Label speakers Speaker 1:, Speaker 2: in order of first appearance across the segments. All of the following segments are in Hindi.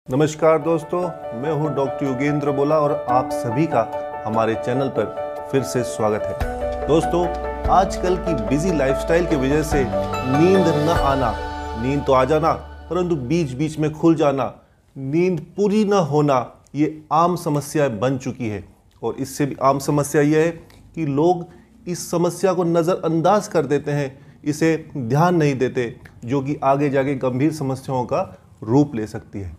Speaker 1: नमस्कार दोस्तों, मैं हूं डॉक्टर योगेंद्र बोला और आप सभी का हमारे चैनल पर फिर से स्वागत है। दोस्तों, आजकल की बिजी लाइफस्टाइल की वजह से नींद न आना, नींद तो आ जाना परंतु बीच बीच में खुल जाना, नींद पूरी न होना, ये आम समस्या बन चुकी है। और इससे भी आम समस्या यह है कि लोग इस समस्या को नज़रअंदाज कर देते हैं, इसे ध्यान नहीं देते, जो कि आगे जाके गंभीर समस्याओं का रूप ले सकती है।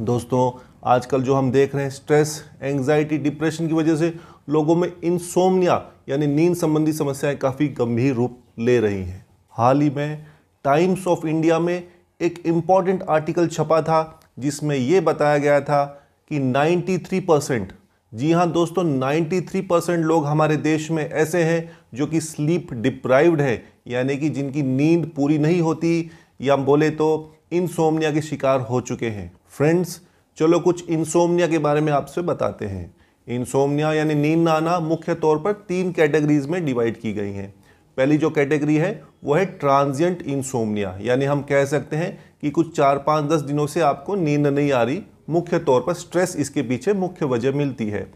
Speaker 1: दोस्तों, आजकल जो हम देख रहे हैं, स्ट्रेस, एंग्जाइटी, डिप्रेशन की वजह से लोगों में इंसोम्निया यानी नींद संबंधी समस्याएं काफ़ी गंभीर रूप ले रही हैं। हाल ही में टाइम्स ऑफ इंडिया में एक इम्पॉर्टेंट आर्टिकल छपा था जिसमें यह बताया गया था कि 93%, जी हाँ दोस्तों, 93% लोग हमारे देश में ऐसे हैं जो कि स्लीप डिप्राइव्ड है, यानी कि जिनकी नींद पूरी नहीं होती, या हम बोले तो इंसोम्निया के शिकार हो चुके हैं। फ्रेंड्स, चलो कुछ इंसोम्निया के बारे में आपसे बताते हैं। इंसोम्निया यानी नींद ना आना मुख्य तौर पर 3 कैटेगरीज में डिवाइड की गई हैं। पहली जो कैटेगरी है वो है ट्रांजिएंट इंसोम्निया, यानी हम कह सकते हैं कि कुछ 4-5-10 दिनों से आपको नींद नहीं आ रही, मुख्य तौर पर स्ट्रेस इसके पीछे मुख्य वजह मिलती है।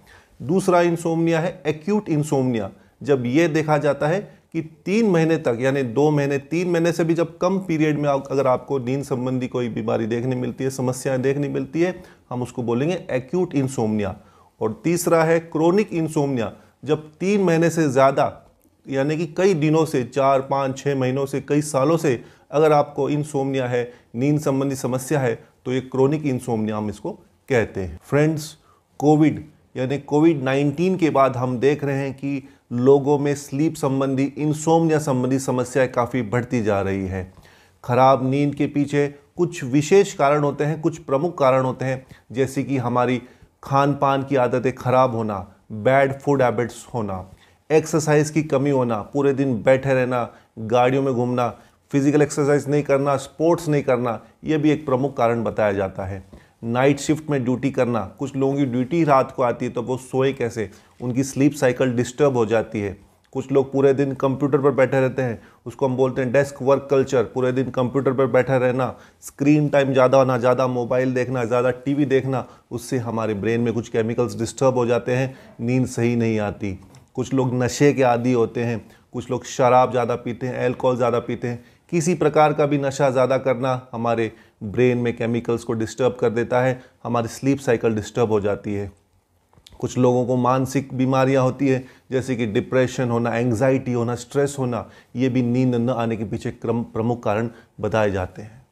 Speaker 1: दूसरा इंसोम्निया है एक्यूट इंसोम्निया, जब ये देखा जाता है कि 3 महीने तक, यानी 2 महीने, 3 महीने से भी जब कम पीरियड में अगर आपको नींद संबंधी कोई बीमारी देखने मिलती है, समस्याएं देखने मिलती है, हम उसको बोलेंगे एक्यूट इंसोम्निया। और तीसरा है क्रोनिक इंसोम्निया, जब 3 महीने से ज़्यादा, यानी कि कई दिनों से, 4-5-6 महीनों से, कई सालों से अगर आपको इंसोम्निया है, नींद संबंधी समस्या है, तो ये क्रोनिक इंसोम्निया हम इसको कहते हैं। फ्रेंड्स, कोविड-19 के बाद हम देख रहे हैं कि लोगों में स्लीप संबंधी, इंसोम्निया संबंधी समस्याएं काफ़ी बढ़ती जा रही है। खराब नींद के पीछे कुछ विशेष कारण होते हैं, कुछ प्रमुख कारण होते हैं, जैसे कि हमारी खान पान की आदतें खराब होना, बैड फूड हैबिट्स होना, एक्सरसाइज की कमी होना, पूरे दिन बैठे रहना, गाड़ियों में घूमना, फिजिकल एक्सरसाइज नहीं करना, स्पोर्ट्स नहीं करना, यह भी एक प्रमुख कारण बताया जाता है। नाइट शिफ्ट में ड्यूटी करना, कुछ लोगों की ड्यूटी रात को आती है तो वो सोए कैसे, उनकी स्लीप साइकिल डिस्टर्ब हो जाती है। कुछ लोग पूरे दिन कंप्यूटर पर बैठे रहते हैं, उसको हम बोलते हैं डेस्क वर्क कल्चर, पूरे दिन कंप्यूटर पर बैठा रहना, स्क्रीन टाइम ज़्यादा होना, ज़्यादा मोबाइल देखना, ज़्यादा टीवी देखना, उससे हमारे ब्रेन में कुछ केमिकल्स डिस्टर्ब हो जाते हैं, नींद सही नहीं आती। कुछ लोग नशे के आदी होते हैं, कुछ लोग शराब ज़्यादा पीते हैं, अल्कोहल ज़्यादा पीते हैं, किसी प्रकार का भी नशा ज़्यादा करना हमारे ब्रेन में केमिकल्स को डिस्टर्ब कर देता है, हमारी स्लीप साइकिल डिस्टर्ब हो जाती है। कुछ लोगों को मानसिक बीमारियां होती है, जैसे कि डिप्रेशन होना, एंग्जाइटी होना, स्ट्रेस होना, ये भी नींद न आने के पीछे प्रमुख कारण बताए जाते हैं।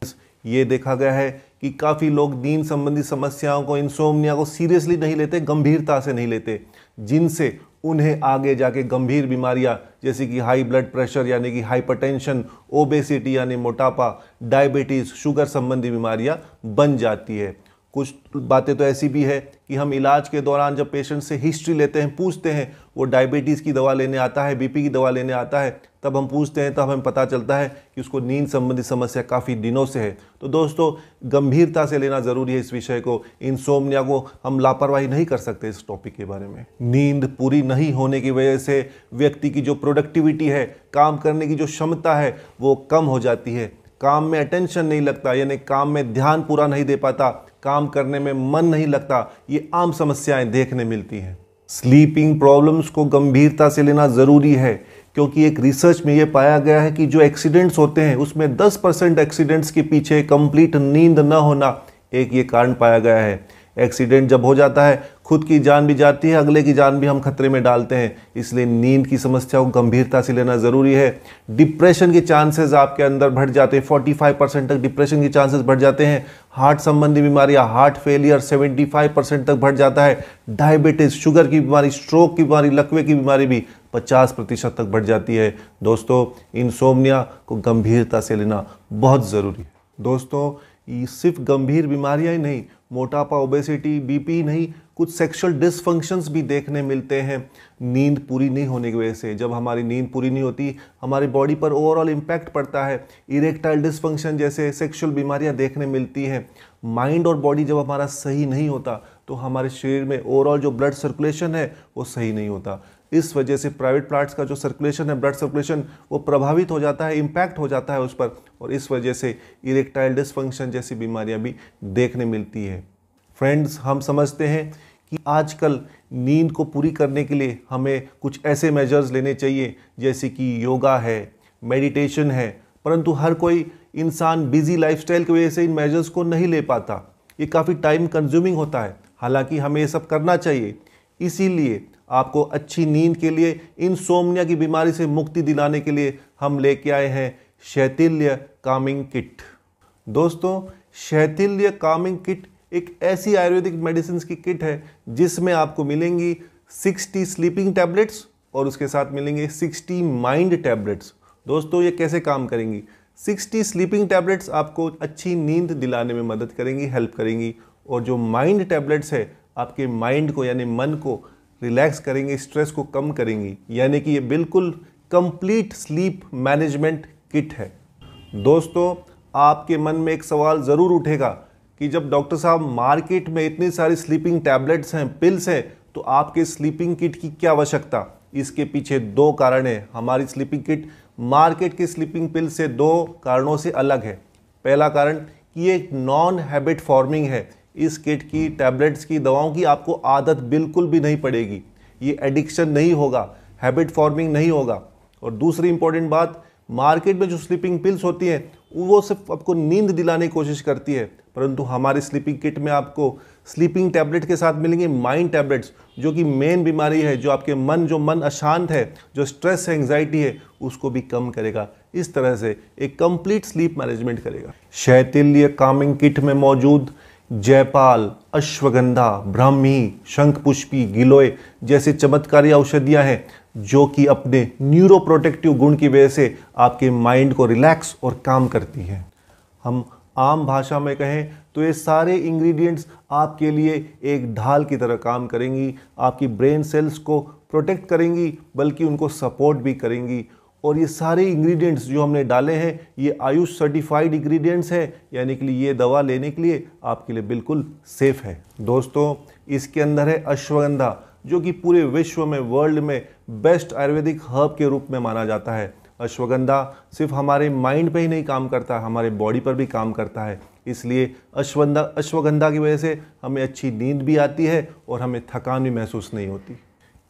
Speaker 1: ये देखा गया है कि काफ़ी लोग नींद संबंधी समस्याओं को, इंसोम्निया को सीरियसली नहीं लेते, गंभीरता से नहीं लेते, जिनसे उन्हें आगे जाके गंभीर बीमारियां जैसे कि हाई ब्लड प्रेशर यानी कि हाइपरटेंशन, ओबेसिटी यानी मोटापा, डायबिटीज़, शुगर संबंधी बीमारियां बन जाती है। कुछ बातें तो ऐसी भी है कि हम इलाज के दौरान जब पेशेंट से हिस्ट्री लेते हैं, पूछते हैं, वो डायबिटीज़ की दवा लेने आता है, बीपी की दवा लेने आता है, तब हम पूछते हैं, तब हमें पता चलता है कि उसको नींद संबंधी समस्या काफ़ी दिनों से है। तो दोस्तों, गंभीरता से लेना ज़रूरी है इस विषय को। इंसोम्निया को हम लापरवाही नहीं कर सकते इस टॉपिक के बारे में। नींद पूरी नहीं होने की वजह से व्यक्ति की जो प्रोडक्टिविटी है, काम करने की जो क्षमता है, वो कम हो जाती है। काम में अटेंशन नहीं लगता, यानी काम में ध्यान पूरा नहीं दे पाता, काम करने में मन नहीं लगता, ये आम समस्याएं देखने मिलती हैं। स्लीपिंग प्रॉब्लम्स को गंभीरता से लेना ज़रूरी है, क्योंकि एक रिसर्च में ये पाया गया है कि जो एक्सीडेंट्स होते हैं उसमें 10% एक्सीडेंट्स के पीछे कंप्लीट नींद न होना एक ये कारण पाया गया है। एक्सीडेंट जब हो जाता है, खुद की जान भी जाती है, अगले की जान भी हम खतरे में डालते हैं, इसलिए नींद की समस्या को गंभीरता से लेना ज़रूरी है। डिप्रेशन के चांसेस आपके अंदर बढ़ जाते हैं, 45% तक डिप्रेशन के चांसेस बढ़ जाते हैं। हार्ट संबंधी बीमारियां, हार्ट फेलियर 75% तक बढ़ जाता है। डायबिटीज़, शुगर की बीमारी, स्ट्रोक की बीमारी, लकवे की बीमारी भी 50% तक बढ़ जाती है। दोस्तों, इंसोम्निया को गंभीरता से लेना बहुत ज़रूरी है। दोस्तों, ये सिर्फ गंभीर बीमारियां ही नहीं, मोटापा, ओबेसिटी, बीपी नहीं, कुछ सेक्सुअल डिसफंक्शंस भी देखने मिलते हैं नींद पूरी नहीं होने की वजह से। जब हमारी नींद पूरी नहीं होती, हमारी बॉडी पर ओवरऑल इम्पैक्ट पड़ता है। इरेक्टाइल डिसफंक्शन जैसे सेक्सुअल बीमारियां देखने मिलती हैं। माइंड और बॉडी जब हमारा सही नहीं होता, तो हमारे शरीर में ओवरऑल जो ब्लड सर्कुलेशन है वो सही नहीं होता। इस वजह से प्राइवेट पार्ट्स का जो सर्कुलेशन है, ब्लड सर्कुलेशन, वो प्रभावित हो जाता है, इम्पैक्ट हो जाता है उस पर, और इस वजह से इरेक्टाइल डिसफंक्शन जैसी बीमारियां भी देखने मिलती है। फ्रेंड्स, हम समझते हैं कि आजकल नींद को पूरी करने के लिए हमें कुछ ऐसे मेजर्स लेने चाहिए जैसे कि योगा है, मेडिटेशन है, परंतु हर कोई इंसान बिजी लाइफस्टाइल की वजह से इन मेजर्स को नहीं ले पाता। ये काफ़ी टाइम कंज्यूमिंग होता है, हालांकि हमें ये सब करना चाहिए। इसीलिए आपको अच्छी नींद के लिए, इंसोम्निया की बीमारी से मुक्ति दिलाने के लिए हम लेके आए हैं शैथिल्य कामिंग किट। दोस्तों, शैथिल्य कामिंग किट एक ऐसी आयुर्वेदिक मेडिसिन की किट है जिसमें आपको मिलेंगी 60 स्लीपिंग टैबलेट्स और उसके साथ मिलेंगे 60 माइंड टैबलेट्स। दोस्तों, ये कैसे काम करेंगी? 60 स्लीपिंग टैबलेट्स आपको अच्छी नींद दिलाने में मदद करेंगी, हेल्प करेंगी, और जो माइंड टैबलेट्स है आपके माइंड को यानी मन को रिलैक्स करेंगे, स्ट्रेस को कम करेंगी, यानी कि ये बिल्कुल कंप्लीट स्लीप मैनेजमेंट किट है। दोस्तों, आपके मन में एक सवाल ज़रूर उठेगा कि जब डॉक्टर साहब मार्केट में इतनी सारी स्लीपिंग टैबलेट्स हैं, पिल्स हैं, तो आपके स्लीपिंग किट की क्या आवश्यकता? इसके पीछे दो कारण है। हमारी स्लीपिंग किट मार्केट की स्लीपिंग पिल से दो कारणों से अलग है। पहला कारण कि ये एक नॉन हैबिट फॉर्मिंग है। इस किट की, टैबलेट्स की, दवाओं की आपको आदत बिल्कुल भी नहीं पड़ेगी, ये एडिक्शन नहीं होगा, हैबिट फॉर्मिंग नहीं होगा। और दूसरी इंपॉर्टेंट बात, मार्केट में जो स्लीपिंग पिल्स होती हैं वो सिर्फ आपको नींद दिलाने की कोशिश करती है, परंतु हमारी स्लीपिंग किट में आपको स्लीपिंग टैबलेट के साथ मिलेंगे माइंड टैबलेट्स, जो कि मेन बीमारी है, जो आपके मन अशांत है, जो स्ट्रेस है, एंग्जाइटी है, उसको भी कम करेगा। इस तरह से एक कंप्लीट स्लीप मैनेजमेंट करेगा। शैथिल्य कामिंग किट में मौजूद जयपाल, अश्वगंधा, ब्राह्मी, शंखपुष्पी, गिलोय जैसे चमत्कारी औषधियां हैं जो कि अपने न्यूरोप्रोटेक्टिव गुण की वजह से आपके माइंड को रिलैक्स और काम करती हैं। हम आम भाषा में कहें तो ये सारे इंग्रेडिएंट्स आपके लिए एक ढाल की तरह काम करेंगी, आपकी ब्रेन सेल्स को प्रोटेक्ट करेंगी, बल्कि उनको सपोर्ट भी करेंगी। और ये सारे इंग्रेडिएंट्स जो हमने डाले हैं ये आयुष सर्टिफाइड इंग्रेडिएंट्स हैं, यानी कि ये दवा लेने के लिए आपके लिए बिल्कुल सेफ है। दोस्तों, इसके अंदर है अश्वगंधा, जो कि पूरे विश्व में, वर्ल्ड में बेस्ट आयुर्वेदिक हर्ब के रूप में माना जाता है। अश्वगंधा सिर्फ हमारे माइंड पे ही नहीं काम करता, हमारे बॉडी पर भी काम करता है। इसलिए अश्वगंधा की वजह से हमें अच्छी नींद भी आती है और हमें थकान भी महसूस नहीं होती।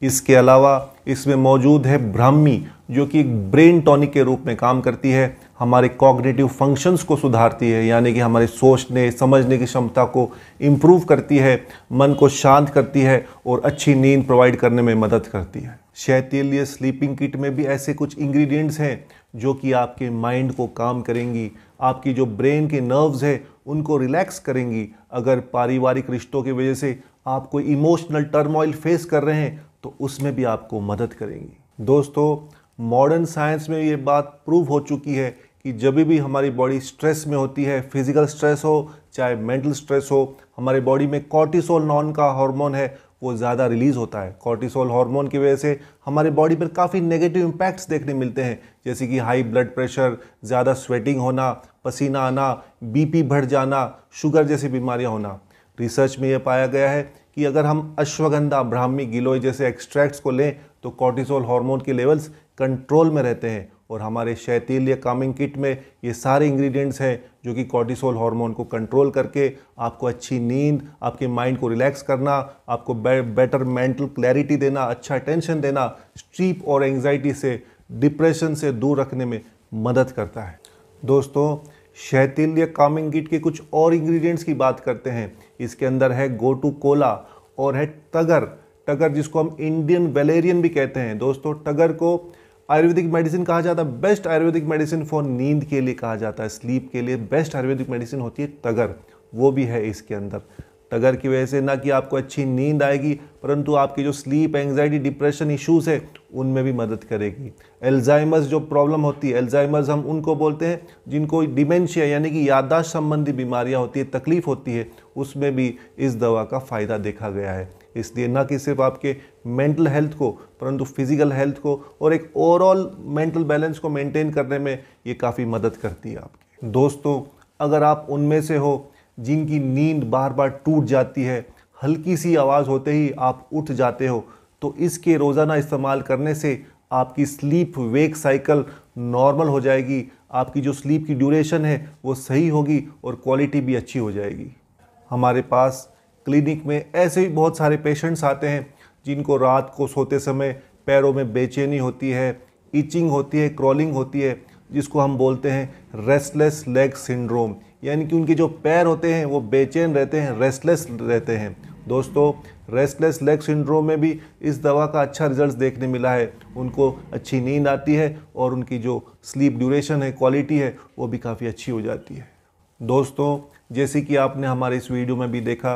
Speaker 1: इसके अलावा इसमें मौजूद है ब्राह्मी, जो कि एक ब्रेन टॉनिक के रूप में काम करती है, हमारे कॉग्निटिव फंक्शंस को सुधारती है, यानी कि हमारे सोचने समझने की क्षमता को इम्प्रूव करती है, मन को शांत करती है और अच्छी नींद प्रोवाइड करने में मदद करती है। शैथिल्य स्लीपिंग किट में भी ऐसे कुछ इंग्रेडिएंट्स हैं जो कि आपके माइंड को काम करेंगी, आपकी जो ब्रेन के नर्व्स हैं उनको रिलैक्स करेंगी। अगर पारिवारिक रिश्तों की वजह से आप कोई इमोशनल टर्मोइल फेस कर रहे हैं तो उसमें भी आपको मदद करेंगी। दोस्तों, मॉडर्न साइंस में ये बात प्रूव हो चुकी है कि जब भी हमारी बॉडी स्ट्रेस में होती है, फिजिकल स्ट्रेस हो चाहे मेंटल स्ट्रेस हो, हमारे बॉडी में कॉर्टिसोल नाम का हार्मोन है वो ज़्यादा रिलीज़ होता है। कॉर्टिसोल हार्मोन की वजह से हमारे बॉडी पर काफ़ी नेगेटिव इम्पैक्ट्स देखने मिलते हैं, जैसे कि हाई ब्लड प्रेशर, ज़्यादा स्वेटिंग होना, पसीना आना, बीपी बढ़ जाना, शुगर जैसी बीमारियां होना। रिसर्च में यह पाया गया है कि अगर हम अश्वगंधा, ब्राह्मी, गिलोय जैसे एक्सट्रैक्ट्स को लें तो कॉर्टिसोल हार्मोन के लेवल्स कंट्रोल में रहते हैं। और हमारे शैथिल्य कामिंग किट में ये सारे इंग्रेडिएंट्स हैं जो कि कॉर्टिसोल हार्मोन को कंट्रोल करके आपको अच्छी नींद, आपके माइंड को रिलैक्स करना, आपको बेटर मेंटल क्लैरिटी देना, अच्छा टेंशन देना, स्ट्रेस और एंग्जाइटी से, डिप्रेशन से दूर रखने में मदद करता है। दोस्तों, शैथिल्य कामिंग किट के कुछ और इंग्रेडिएंट्स की बात करते हैं। इसके अंदर है गोटू कोला और है टगर, जिसको हम इंडियन वैलेरियन भी कहते हैं। दोस्तों, टगर को आयुर्वेदिक मेडिसिन कहा जाता है, बेस्ट आयुर्वेदिक मेडिसिन फॉर नींद के लिए कहा जाता है, स्लीप के लिए बेस्ट आयुर्वेदिक मेडिसिन होती है टगर, वो भी है इसके अंदर। टगर की वजह से ना कि आपको अच्छी नींद आएगी, परंतु आपकी जो स्लीप, एंग्जाइटी, डिप्रेशन इश्यूज है उनमें भी मदद करेगी। एल्जाइमर्स जो प्रॉब्लम होती है, एल्जाइमर्स हम उनको बोलते हैं जिनको डिमेंशिया यानी कि याददाश्त संबंधी बीमारियां होती है, तकलीफ होती है, उसमें भी इस दवा का फ़ायदा देखा गया है। इसलिए न कि सिर्फ आपके मेंटल हेल्थ को परंतु फिजिकल हेल्थ को और एक ओवरऑल मेंटल बैलेंस को मेंटेन करने में ये काफ़ी मदद करती है आपकी। दोस्तों, अगर आप उनमें से हो जिनकी नींद बार बार टूट जाती है, हल्की सी आवाज़ होते ही आप उठ जाते हो, तो इसके रोज़ाना इस्तेमाल करने से आपकी स्लीप वेक साइकिल नॉर्मल हो जाएगी, आपकी जो स्लीप की ड्यूरेशन है वो सही होगी और क्वालिटी भी अच्छी हो जाएगी। हमारे पास क्लिनिक में ऐसे भी बहुत सारे पेशेंट्स आते हैं जिनको रात को सोते समय पैरों में बेचैनी होती है, इचिंग होती है, क्रॉलिंग होती है, जिसको हम बोलते हैं रेस्टलेस लेग सिंड्रोम, यानी कि उनके जो पैर होते हैं वो बेचैन रहते हैं, रेस्टलेस रहते हैं। दोस्तों, रेस्टलेस लेग सिंड्रोम में भी इस दवा का अच्छा रिजल्ट देखने मिला है। उनको अच्छी नींद आती है और उनकी जो स्लीप ड्यूरेशन है, क्वालिटी है, वो भी काफ़ी अच्छी हो जाती है। दोस्तों, जैसे कि आपने हमारे इस वीडियो में भी देखा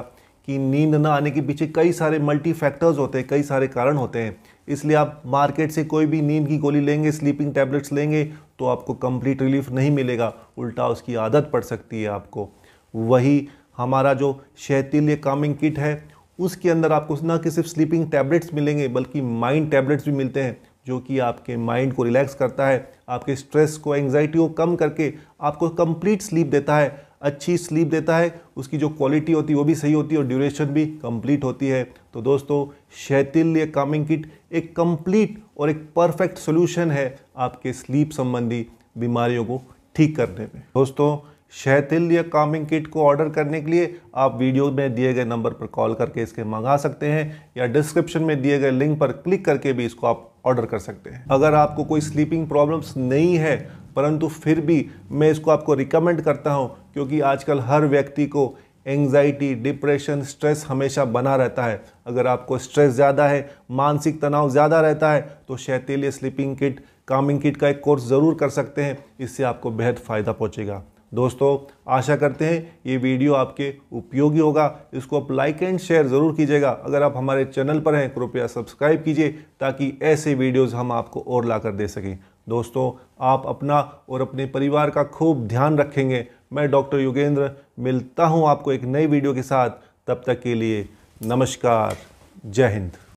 Speaker 1: कि नींद ना आने के पीछे कई सारे मल्टी फैक्टर्स होते हैं, कई सारे कारण होते हैं। इसलिए आप मार्केट से कोई भी नींद की गोली लेंगे, स्लीपिंग टैबलेट्स लेंगे तो आपको कंप्लीट रिलीफ नहीं मिलेगा, उल्टा उसकी आदत पड़ सकती है आपको। वही हमारा जो शैथिल्य कामिंग किट है उसके अंदर आपको न कि सिर्फ स्लीपिंग टैबलेट्स मिलेंगे बल्कि माइंड टैबलेट्स भी मिलते हैं, जो कि आपके माइंड को रिलैक्स करता है, आपके स्ट्रेस को, एंग्जाइटी को कम करके आपको कंप्लीट स्लीप देता है, अच्छी स्लीप देता है। उसकी जो क्वालिटी होती है वो भी सही होती है और ड्यूरेशन भी कंप्लीट होती है। तो दोस्तों, शैथिल्य कामिंग किट एक कंप्लीट और एक परफेक्ट सोल्यूशन है आपके स्लीप संबंधी बीमारियों को ठीक करने में। दोस्तों, शैथिल्य कामिंग किट को ऑर्डर करने के लिए आप वीडियो में दिए गए नंबर पर कॉल करके इसके मंगा सकते हैं या डिस्क्रिप्शन में दिए गए लिंक पर क्लिक करके भी इसको आप ऑर्डर कर सकते हैं। अगर आपको कोई स्लीपिंग प्रॉब्लम्स नहीं है परंतु फिर भी मैं इसको आपको रिकमेंड करता हूं, क्योंकि आजकल हर व्यक्ति को एंग्जाइटी, डिप्रेशन, स्ट्रेस हमेशा बना रहता है। अगर आपको स्ट्रेस ज़्यादा है, मानसिक तनाव ज़्यादा रहता है तो शैथिल्य स्लीपिंग किट, कामिंग किट का एक कोर्स ज़रूर कर सकते हैं। इससे आपको बेहद फ़ायदा पहुंचेगा। दोस्तों, आशा करते हैं ये वीडियो आपके उपयोगी होगा। इसको आप लाइक एंड शेयर ज़रूर कीजिएगा। अगर आप हमारे चैनल पर हैं कृपया सब्सक्राइब कीजिए ताकि ऐसे वीडियोस हम आपको और ला कर दे सकें। दोस्तों, आप अपना और अपने परिवार का खूब ध्यान रखेंगे। मैं डॉक्टर योगेंद्र मिलता हूँ आपको एक नई वीडियो के साथ। तब तक के लिए नमस्कार, जय हिंद।